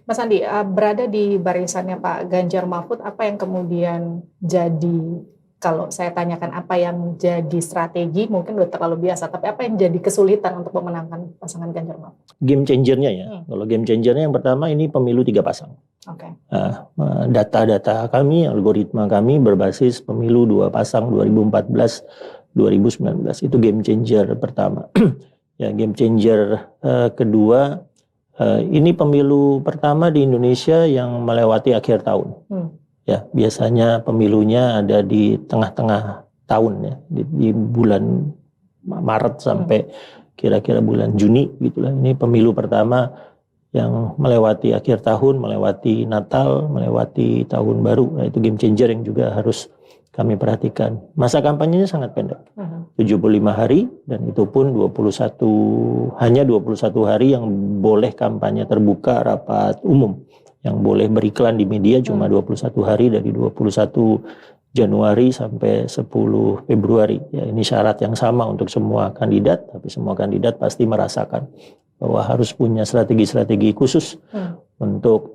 Mas Andi, berada di barisannya Pak Ganjar Mahfud, apa yang kemudian jadi, kalau saya tanyakan apa yang jadi strategi, mungkin udah terlalu biasa, tapi apa yang jadi kesulitan untuk memenangkan pasangan Ganjar Mahfud? Game changernya ya. Kalau game changernya yang pertama ini pemilu 3 pasang. Oke. Data-data kami, algoritma kami berbasis pemilu 2 pasang 2014, 2019. Itu game changer pertama. Ya, game changer kedua, ini pemilu pertama di Indonesia yang melewati akhir tahun. Ya, biasanya pemilunya ada di tengah-tengah tahun ya, di bulan Maret sampai kira-kira bulan Juni gitulah. Ini pemilu pertama yang melewati akhir tahun, melewati Natal, melewati tahun baru. Nah, itu game changer yang juga harus kami perhatikan. Masa kampanyenya sangat pendek, 75 hari, dan itu pun hanya 21 hari yang boleh kampanye terbuka rapat umum. Yang boleh beriklan di media cuma 21 hari dari 21 Januari sampai 10 Februari. Ya, ini syarat yang sama untuk semua kandidat, tapi semua kandidat pasti merasakan bahwa harus punya strategi-strategi khusus untuk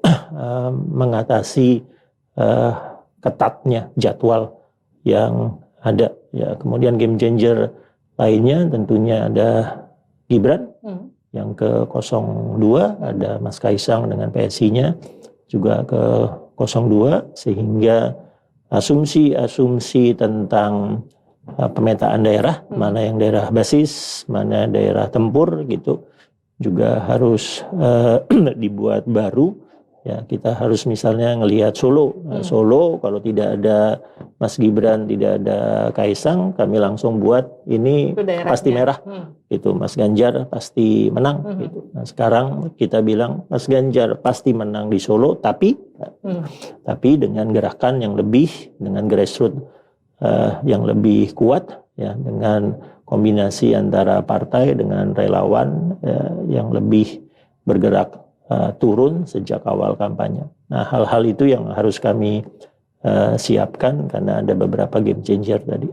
mengatasi ketatnya jadwal yang ada. Ya, kemudian game changer lainnya tentunya ada Gibran yang ke 02, ada Mas Kaisang dengan PSI-nya juga ke 02, sehingga asumsi-asumsi tentang pemetaan daerah, mana yang daerah basis, mana daerah tempur gitu, juga harus dibuat baru. Ya, kita harus misalnya ngelihat Solo. Solo kalau tidak ada Mas Gibran, tidak ada Kaisang, kami langsung buat ini pasti merah. Itu Mas Ganjar pasti menang gitu. Nah, sekarang kita bilang Mas Ganjar pasti menang di Solo, tapi dengan gerakan yang lebih, dengan grassroots yang lebih kuat ya, dengan kombinasi antara partai dengan relawan yang lebih bergerak turun sejak awal kampanye. Nah, hal-hal itu yang harus kami siapkan karena ada beberapa game changer tadi.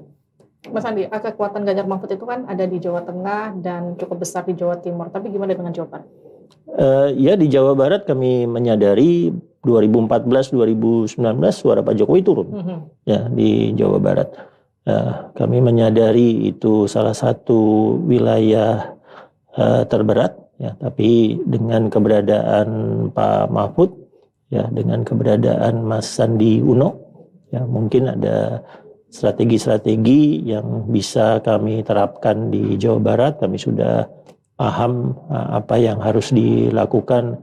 Mas Andi, kekuatan Ganjar Mahfud itu kan ada di Jawa Tengah dan cukup besar di Jawa Timur, tapi gimana dengan Jawa Barat? Ya, di Jawa Barat kami menyadari 2014-2019 suara Pak Jokowi turun ya di Jawa Barat. Kami menyadari itu salah satu wilayah terberat. Ya, tapi dengan keberadaan Pak Mahfud, ya, dengan keberadaan Mas Sandi Uno, ya, mungkin ada strategi-strategi yang bisa kami terapkan di Jawa Barat. Kami sudah paham apa yang harus dilakukan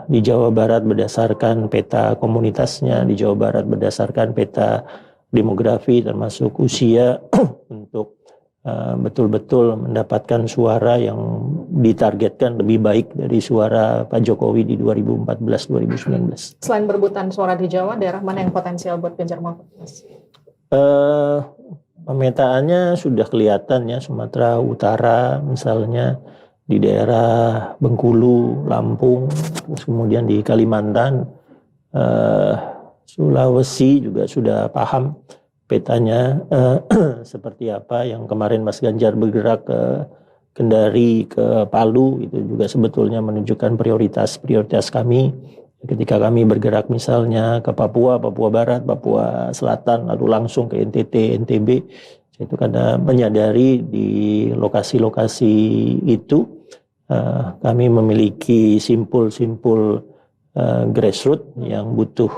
di Jawa Barat berdasarkan peta komunitasnya, di Jawa Barat berdasarkan peta demografi termasuk usia untuk betul-betul mendapatkan suara yang ditargetkan lebih baik dari suara Pak Jokowi di 2014-2019. Selain berebutan suara di Jawa, daerah mana yang potensial buat Ganjar Mahfud? Pemetaannya sudah kelihatan ya, Sumatera Utara misalnya, di daerah Bengkulu, Lampung, terus kemudian di Kalimantan, Sulawesi juga sudah paham petanya seperti apa. Yang kemarin Mas Ganjar bergerak ke Kendari, ke Palu, itu juga sebetulnya menunjukkan prioritas kami. Ketika kami bergerak misalnya ke Papua, Papua Barat, Papua Selatan, lalu langsung ke NTT, NTB, itu karena menyadari di lokasi-lokasi itu kami memiliki simpul-simpul grassroots yang butuh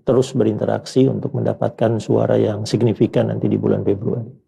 terus berinteraksi untuk mendapatkan suara yang signifikan nanti di bulan Februari.